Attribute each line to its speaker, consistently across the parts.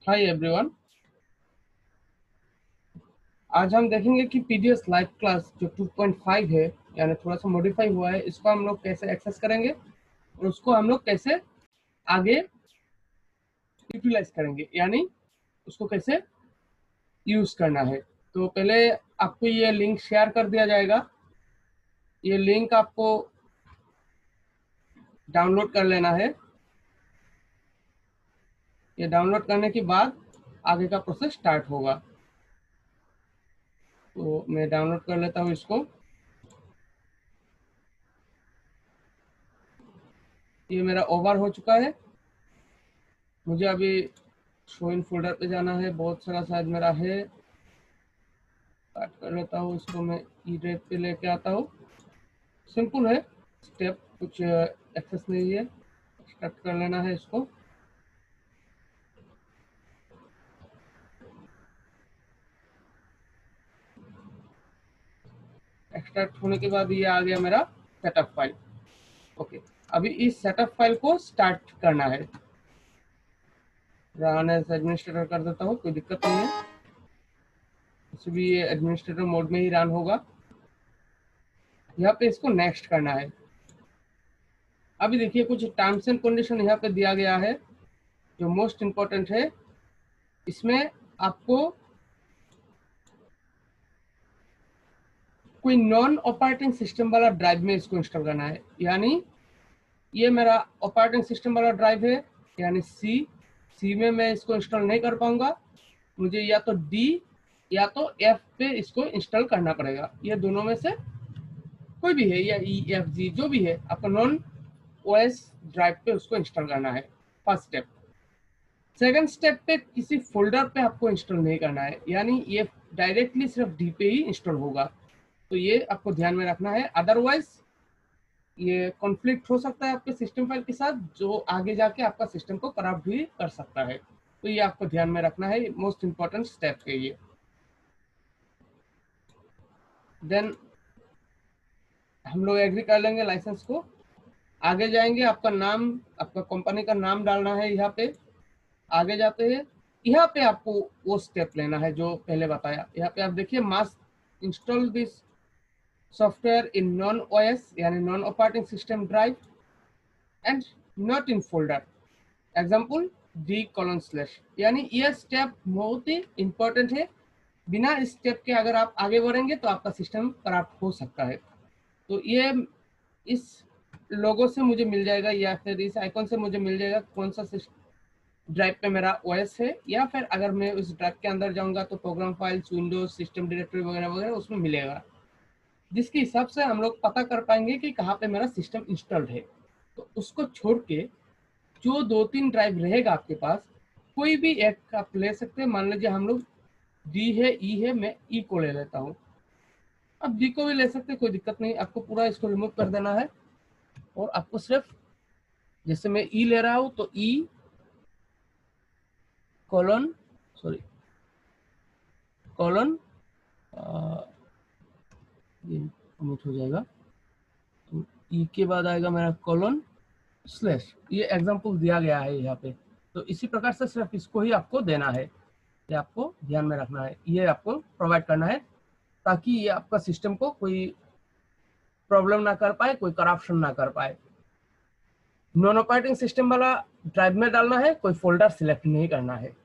Speaker 1: Hi everyone. आज हम देखेंगे कि पीडीएस लाइव क्लास जो 2.5 है, यानी थोड़ा सा मॉडिफाई हुआ है, इसको हम लोग कैसे एक्सेस करेंगे और उसको हम लोग कैसे आगे यूटिलाइज करेंगे, यानी उसको कैसे यूज करना है। तो पहले आपको ये लिंक शेयर कर दिया जाएगा। ये लिंक आपको डाउनलोड कर लेना है। ये डाउनलोड करने के बाद आगे का प्रोसेस स्टार्ट होगा। तो मैं डाउनलोड कर लेता हूँ इसको। ये मेरा ओवर हो चुका है। मुझे अभी शो इन फोल्डर पे जाना है। बहुत सारा शायद मेरा है, स्टार्ट कर लेता हूँ इसको। मैं ई ड्राइव पे लेके आता हूँ। सिंपल है स्टेप, कुछ एक्सेस नहीं है। स्टार्ट कर लेना है इसको। एक्सट्रैक्ट होने के बाद ये आ गया मेरा सेटअप फाइल। ओके, अभी इस सेटअप फाइल को स्टार्ट करना है। रन एज एडमिनिस्ट्रेटर कर देता हूँ, कोई दिक्कत नहीं है। इसे भी ये एडमिनिस्ट्रेटर मोड में ही रन होगा। यहाँ पे इसको नेक्स्ट करना है। अभी देखिए कुछ टर्म्स एंड कंडीशन यहाँ पे दिया गया है जो मोस्ट इम्पोर्टेंट है। इसमें आपको कोई नॉन ऑपरेटिंग सिस्टम वाला ड्राइव में इसको इंस्टॉल करना है। यानी ये मेरा ऑपरेटिंग सिस्टम वाला ड्राइव है, यानी सी में मैं इसको इंस्टॉल नहीं कर पाऊंगा। मुझे या तो डी या तो एफ पे इसको इंस्टॉल करना पड़ेगा। ये दोनों में से कोई भी है, या ई एफ जी जो भी है, आपको नॉन ओएस ड्राइव पे उसको इंस्टॉल करना है। First step. सेकंड स्टेप पे किसी फोल्डर पे आपको इंस्टॉल नहीं करना है, यानी ये डायरेक्टली सिर्फ डी पे ही इंस्टॉल होगा। तो ये आपको ध्यान में रखना है, अदरवाइज ये कॉन्फ्लिक्ट हो सकता है आपके सिस्टम फाइल के साथ, जो आगे जाके आपका सिस्टम को खराब भी कर सकता है। तो ये आपको ध्यान में रखना है, मोस्ट इंपॉर्टेंट स्टेप है ये। देन हम लोग एग्री कर लेंगे लाइसेंस को। आगे जाएंगे, आपका नाम, आपका कंपनी का नाम डालना है यहाँ पे। आगे जाते हैं, यहाँ पे आपको वो स्टेप लेना है जो पहले बताया। यहाँ पे आप देखिए, must install this software in non OS यानी non operating system drive and not in folder, example D:/, यानी ये स्टेप बहुत ही इंपॉर्टेंट है। बिना इस स्टेप के अगर आप आगे बढ़ेंगे तो आपका सिस्टम खराब हो सकता है। तो ये इस लोगो से मुझे मिल जाएगा, या फिर इस आइकॉन से मुझे मिल जाएगा कौन सा ड्राइव पे मेरा ओएस है। या फिर अगर मैं उस ड्राइव के अंदर जाऊंगा तो program files, Windows, system directory वगैरह वगैरह उसमें मिलेगा, जिसके हिसाब से हम लोग पता कर पाएंगे कि कहाँ पे मेरा सिस्टम इंस्टॉल्ड है। तो उसको छोड़ के जो 2-3 ड्राइव रहेगा आपके पास, कोई भी एक आप ले सकते हैं। मान लीजिए हम लोग डी है, ई है, मैं ई को ले लेता हूँ। अब डी को भी ले सकते हैं, कोई दिक्कत नहीं। आपको पूरा इसको रिमूव कर देना है और आपको सिर्फ, जैसे मैं ई ले रहा हूँ तो ई कॉलन, सॉरी कॉलन, ये कमिट हो जाएगा। तो ई के बाद आएगा मेरा कॉलन स्लैश। ये एग्जांपल दिया गया है यहाँ पे। तो इसी प्रकार से सिर्फ इसको ही आपको देना है। ये आपको ध्यान में रखना है, ये आपको प्रोवाइड करना है, ताकि ये आपका सिस्टम को कोई प्रॉब्लम ना कर पाए, कोई करप्शन ना कर पाए। नॉन ऑपरेटिंग सिस्टम वाला ड्राइव में डालना है, कोई फोल्डर सिलेक्ट नहीं करना है।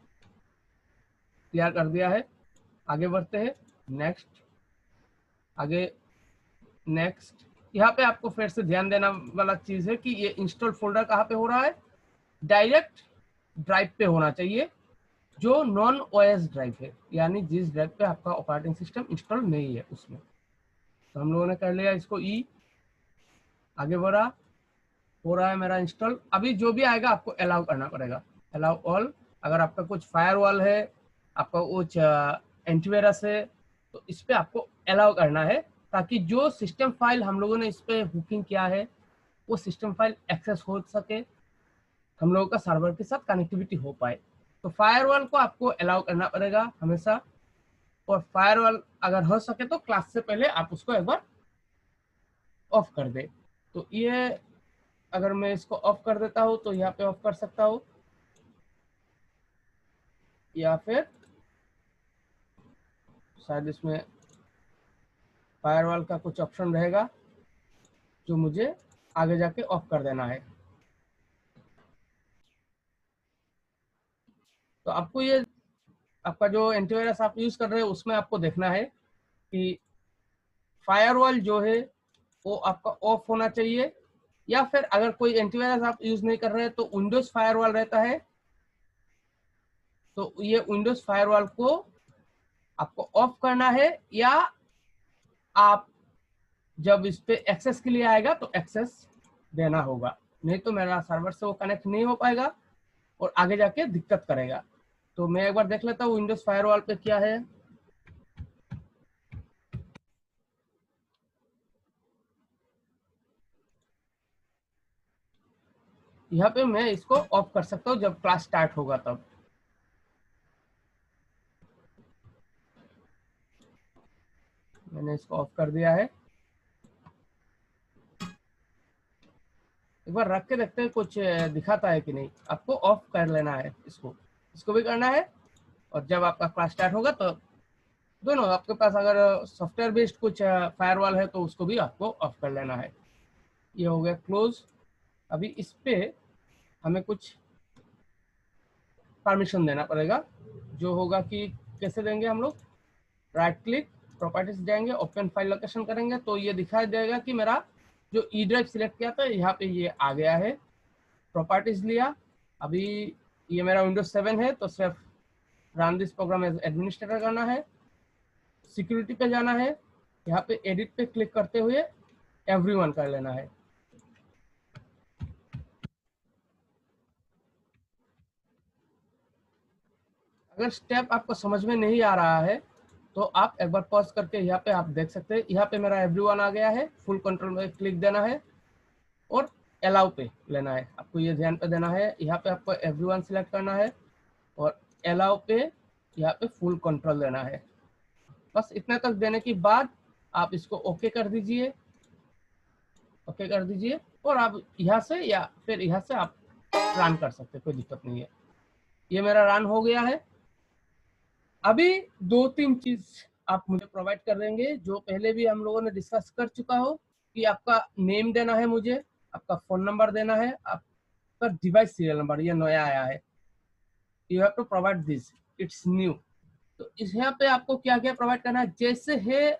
Speaker 1: क्लियर कर दिया है। आगे बढ़ते हैं, नेक्स्ट, आगे नेक्स्ट। यहाँ पे आपको फिर से ध्यान देना वाला चीज है कि ये इंस्टॉल फोल्डर कहाँ पे हो रहा है। डायरेक्ट ड्राइव पे होना चाहिए जो नॉन ओएस ड्राइव है, यानी जिस ड्राइव पे आपका ऑपरेटिंग सिस्टम इंस्टॉल नहीं है उसमें। तो हम लोगों ने कर लिया इसको ई, आगे बढ़ा, हो रहा है मेरा इंस्टॉल। अभी जो भी आएगा आपको अलाउ करना पड़ेगा, अलाउ ऑल। अगर आपका कुछ फायरवॉल है, आपका कुछ एंटीवायरस है, तो इस पे आपको अलाउ करना है, ताकि जो सिस्टम फाइल हम लोगों ने इस पे हुकिंग किया है वो सिस्टम फाइल एक्सेस हो सके, हम लोगों का सर्वर के साथ कनेक्टिविटी हो पाए। तो फायरवॉल को आपको अलाउ करना पड़ेगा हमेशा। और फायरवॉल अगर हो सके तो क्लास से पहले आप उसको एक बार ऑफ कर दे। तो ये अगर मैं इसको ऑफ कर देता हूँ तो यहाँ पे ऑफ कर सकता हूँ। या फिर शायद इसमें फायरवॉल का कुछ ऑप्शन रहेगा जो मुझे आगे जाके ऑफ कर देना है। तो आपको ये आपका जो एंटीवायरस आप यूज कर रहे हो उसमें आपको देखना है कि फायरवॉल जो है वो आपका ऑफ होना चाहिए, या फिर अगर कोई एंटीवायरस आप यूज नहीं कर रहे हैं तो विंडोज फायरवॉल रहता है, तो ये विंडोज फायरवॉल को आपको ऑफ करना है, या आप जब इस पे एक्सेस के लिए आएगा तो एक्सेस देना होगा, नहीं तो मेरा सर्वर से वो कनेक्ट नहीं हो पाएगा और आगे जाके दिक्कत करेगा। तो मैं एक बार देख लेता हूँ विंडोज फायरवॉल पे क्या है। यहाँ पे मैं इसको ऑफ कर सकता हूँ जब क्लास स्टार्ट होगा तब। मैंने इसको ऑफ कर दिया है। एक बार रख के देखते हैं कुछ दिखाता है कि नहीं। आपको ऑफ कर लेना है, इसको भी करना है, और जब आपका क्लास स्टार्ट होगा तो दोनों, आपके पास अगर सॉफ्टवेयर बेस्ड कुछ फायरवॉल है तो उसको भी आपको ऑफ कर लेना है। ये हो गया क्लोज। अभी इस पे हमें कुछ परमिशन देना पड़ेगा, जो होगा कि कैसे देंगे हम लोग। राइट क्लिक, प्रॉपर्टीज जाएंगे, ओपन फाइल लोकेशन करेंगे तो ये दिखाई देगा कि मेरा जो ई ड्राइव सिलेक्ट किया था यहाँ पे ये आ गया है। प्रॉपर्टीज लिया, अभी ये मेरा विंडोज 7 है तो सिर्फ run this program as administrator करना है। सिक्योरिटी पे जाना है, यहाँ पे एडिट पे क्लिक करते हुए एवरीवन कर लेना है। अगर स्टेप आपको समझ में नहीं आ रहा है तो आप एक बार पॉज करके यहाँ पे आप देख सकते हैं, यहाँ पे मेरा एवरीवन आ गया है। फुल कंट्रोल में क्लिक देना है और अलाउ पे लेना है। आपको ये ध्यान पे देना है, यहाँ पे आपको एवरीवन सिलेक्ट करना है और अलाउ पे यहाँ पे फुल कंट्रोल देना है। बस इतने तक देने के बाद आप इसको ओके कर दीजिए, ओके कर दीजिए, और आप यहाँ से या फिर यहाँ से आप रन कर सकते हैं, कोई दिक्कत नहीं है। ये मेरा रन हो गया है। अभी 2-3 चीज आप मुझे प्रोवाइड कर देंगे जो पहले भी हम लोगों ने डिस्कस कर चुका हो, कि आपका नेम देना है मुझे, आपका फोन नंबर देना है, आपका डिवाइस सीरियल नंबर, ये नया आया है। You have to provide this, it's new. तो इस यहाँ पे आपको क्या क्या प्रोवाइड करना है, जैसे है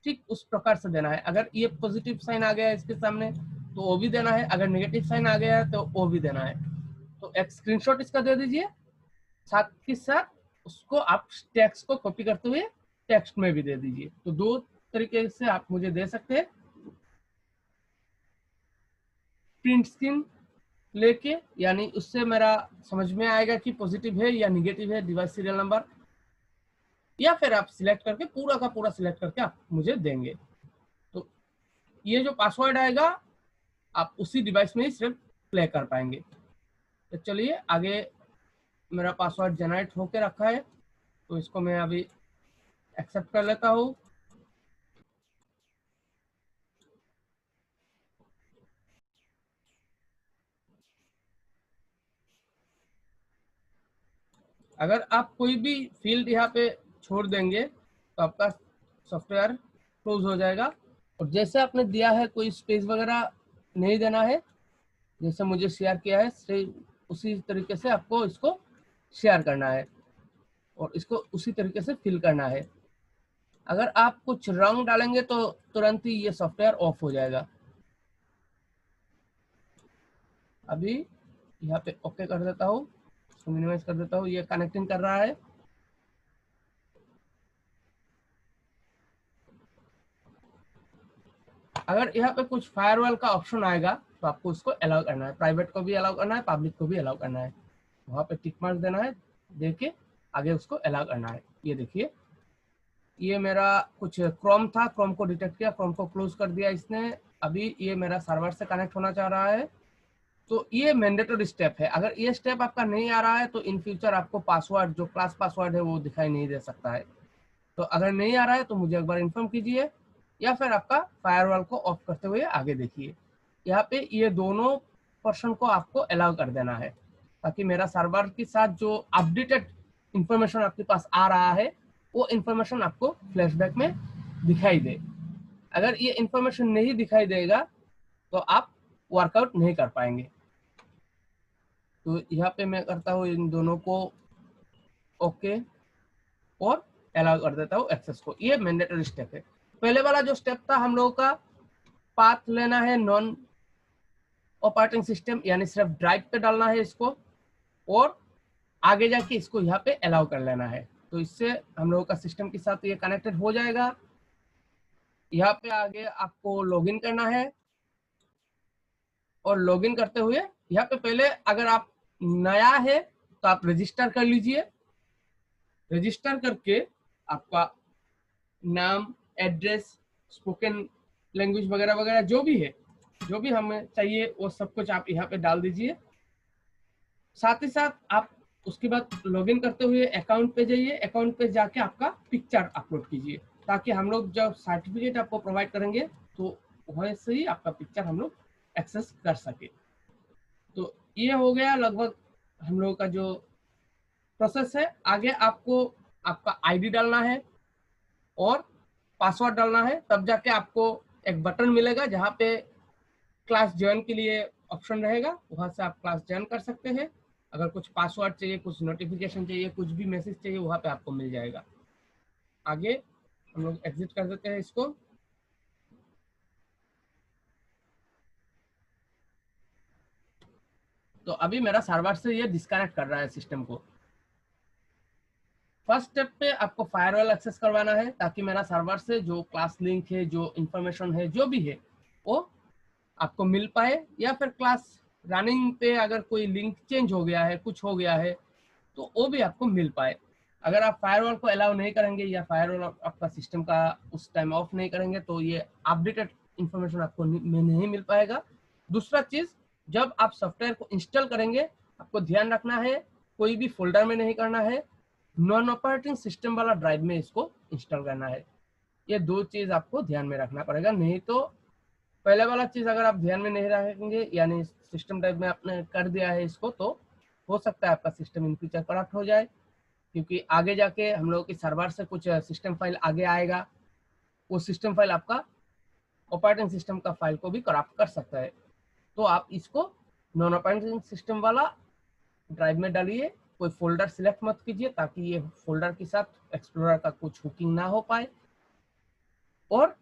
Speaker 1: ठीक उस प्रकार से देना है। अगर ये पॉजिटिव साइन आ गया है इसके सामने तो वो भी देना है, अगर नेगेटिव साइन आ गया है तो वो भी देना है। तो एक स्क्रीनशॉट इसका दे दीजिए, साथ के साथ उसको आप टेक्स्ट को कॉपी करते हुए टेक्स्ट में भी दे दीजिए। तो 2 तरीके से आप मुझे दे सकते हैं। प्रिंट स्क्रीन लेके, यानी उससे मेरा समझ में आएगा कि पॉजिटिव है या नेगेटिव है डिवाइस सीरियल नंबर, या फिर आप सिलेक्ट करके पूरा का पूरा सिलेक्ट करके आप मुझे देंगे। तो ये जो पासवर्ड आएगा आप उसी डिवाइस में ही सिर्फ प्ले कर पाएंगे। तो चलिए आगे, मेरा पासवर्ड जनरेट होके रखा है तो इसको मैं अभी एक्सेप्ट कर लेता हूँ। अगर आप कोई भी फील्ड यहाँ पे छोड़ देंगे तो आपका सॉफ्टवेयर क्लोज हो जाएगा। और जैसे आपने दिया है, कोई स्पेस वगैरह नहीं देना है, जैसे मुझे शेयर किया है उसी तरीके से आपको इसको शेयर करना है और इसको उसी तरीके से फिल करना है। अगर आप कुछ रंग डालेंगे तो तुरंत ही ये सॉफ्टवेयर ऑफ हो जाएगा। अभी यहाँ पे ओके कर देता हूँ, इसको मिनिमाइज कर देता हूँ, ये कनेक्टिंग कर रहा है। अगर यहाँ पे कुछ फायरवॉल का ऑप्शन आएगा तो आपको उसको अलाउ करना है, प्राइवेट को भी अलाउ करना है, पब्लिक को भी अलाउ करना है। वहाँ पे टिक मार्क देना है, देके आगे उसको अलाउ करना है। ये देखिए, ये मेरा कुछ क्रोम था, क्रोम को डिटेक्ट किया, क्रोम को क्लोज कर दिया इसने। अभी ये मेरा सर्वर से कनेक्ट होना चाह रहा है। तो ये मैंडेटरी स्टेप है। अगर ये स्टेप आपका नहीं आ रहा है तो इन फ्यूचर आपको पासवर्ड, जो क्लास पासवर्ड है, वो दिखाई नहीं दे सकता है। तो अगर नहीं आ रहा है तो मुझे एक बार इन्फॉर्म कीजिए, या फिर आपका फायरवॉल को ऑफ करते हुए आगे देखिए। यहाँ पे ये दोनों पर्सन को आपको अलाउ कर देना है, ताकि मेरा सर्वर के साथ जो अपडेटेड इंफॉर्मेशन आपके पास आ रहा है वो इंफॉर्मेशन आपको फ्लैशबैक में दिखाई दे। अगर ये इंफॉर्मेशन नहीं दिखाई देगा तो आप वर्कआउट नहीं कर पाएंगे। तो यहाँ पे मैं करता हूँ इन दोनों को ओके और अलाउ कर देता हूँ एक्सेस को। ये मैंडेटरी स्टेप है। पहले वाला जो स्टेप था हम लोगों का पाथ लेना है नॉन ऑपरेटिंग सिस्टम, यानी सिर्फ ड्राइव पे डालना है इसको और आगे जाके इसको यहाँ पे अलाउ कर लेना है। तो इससे हम लोगों का सिस्टम के साथ ये कनेक्टेड हो जाएगा। यहाँ पे आगे आपको लॉगिन करना है और लॉगिन करते हुए यहाँ पे पहले अगर आप नया है तो आप रजिस्टर कर लीजिए। रजिस्टर करके आपका नाम, एड्रेस, स्पोकन लैंग्वेज वगैरह वगैरह जो भी है, जो भी हमें चाहिए वो सब कुछ आप यहाँ पे डाल दीजिए। साथ ही साथ आप उसके बाद लॉगिन करते हुए अकाउंट पे जाइए। अकाउंट पे जाके आपका पिक्चर अपलोड कीजिए ताकि हम लोग जब सर्टिफिकेट आपको प्रोवाइड करेंगे तो वैसे ही आपका पिक्चर हम लोग एक्सेस कर सके। तो ये हो गया लगभग हम लोगों का जो प्रोसेस है। आगे आपको आपका आईडी डालना है और पासवर्ड डालना है, तब जाके आपको एक बटन मिलेगा जहाँ पे क्लास ज्वाइन के लिए ऑप्शन रहेगा, वहां से आप क्लास ज्वाइन कर सकते हैं। अगर कुछ पासवर्ड चाहिए, कुछ नोटिफिकेशन चाहिए, कुछ भी मैसेज चाहिए, वहां पे आपको मिल जाएगा। आगे हम लोग एग्जिट कर देते हैं इसको। तो अभी मेरा सर्वर से ये डिस्कनेक्ट कर रहा है सिस्टम को। फर्स्ट स्टेप पे आपको फायरवॉल एक्सेस करवाना है ताकि मेरा सर्वर से जो क्लास लिंक है, जो इंफॉर्मेशन है, जो भी है वो आपको मिल पाए, या फिर क्लास रनिंग पे अगर कोई लिंक चेंज हो गया है, कुछ हो गया है, तो वो भी आपको मिल पाए। अगर आप फायरवॉल को अलाउ नहीं करेंगे या फायरवॉल आपका सिस्टम का उस टाइम ऑफ नहीं करेंगे तो ये अपडेटेड इंफॉर्मेशन आपको नहीं मिल पाएगा। दूसरा चीज, जब आप सॉफ्टवेयर को इंस्टॉल करेंगे आपको ध्यान रखना है कोई भी फोल्डर में नहीं करना है, नॉन ऑपरेटिंग सिस्टम वाला ड्राइव में इसको इंस्टॉल करना है। ये दो चीज आपको ध्यान में रखना पड़ेगा, नहीं तो पहले वाला चीज अगर आप ध्यान में नहीं रखेंगे यानी सिस्टम ड्राइव में आपने कर दिया है इसको, तो हो सकता है आपका सिस्टम इन फ्यूचर करप्ट हो जाए, क्योंकि आगे जाके हम लोगों के सर्वर से कुछ सिस्टम फाइल आगे आएगा, वो सिस्टम फाइल आपका ऑपरेटिंग सिस्टम का फाइल को भी करप्ट कर सकता है। तो आप इसको नॉन ऑपरेटिंग सिस्टम वाला ड्राइव में डालिए, कोई फोल्डर सिलेक्ट मत कीजिए ताकि ये फोल्डर के साथ एक्सप्लोरर का कुछ हुकिंग ना हो पाए, और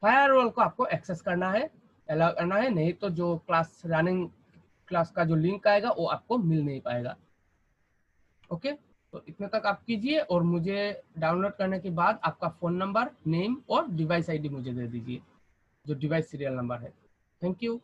Speaker 1: फायरवॉल को आपको एक्सेस करना है, अलाउ करना है, नहीं तो जो क्लास रनिंग क्लास का जो लिंक आएगा वो आपको मिल नहीं पाएगा। ओके, तो इतने तक आप कीजिए और मुझे डाउनलोड करने के बाद आपका फ़ोन नंबर, नेम और डिवाइस आईडी मुझे दे दीजिए, जो डिवाइस सीरियल नंबर है। Thank you.